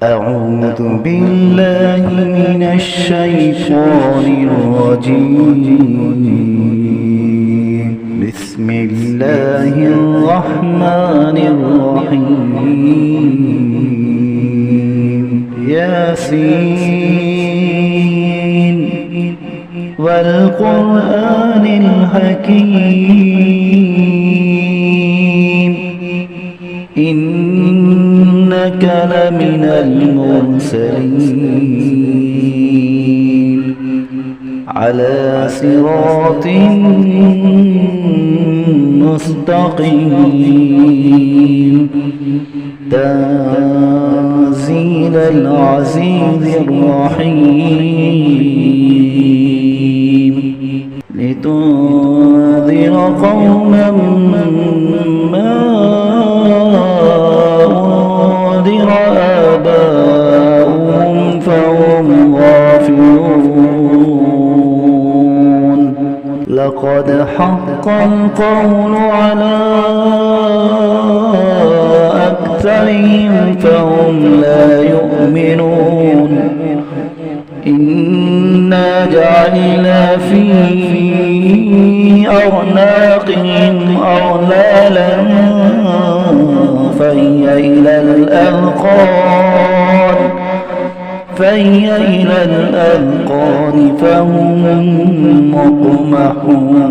أعوذ بالله من الشيطان الرجيم. بسم الله الرحمن الرحيم. ياسين والقرآن الحكيم إنك لمن المرسلين على صراط مستقيم تنزيل العزيز الرحيم لتنذر قوما ما أنذر آباؤهم فهم غافلون. لقد حق القول على أكثرهم فهم لا يؤمنون. إنا جعلنا في أعناقهم أغلالا فهي إلى الأذقان فهم مقمحون.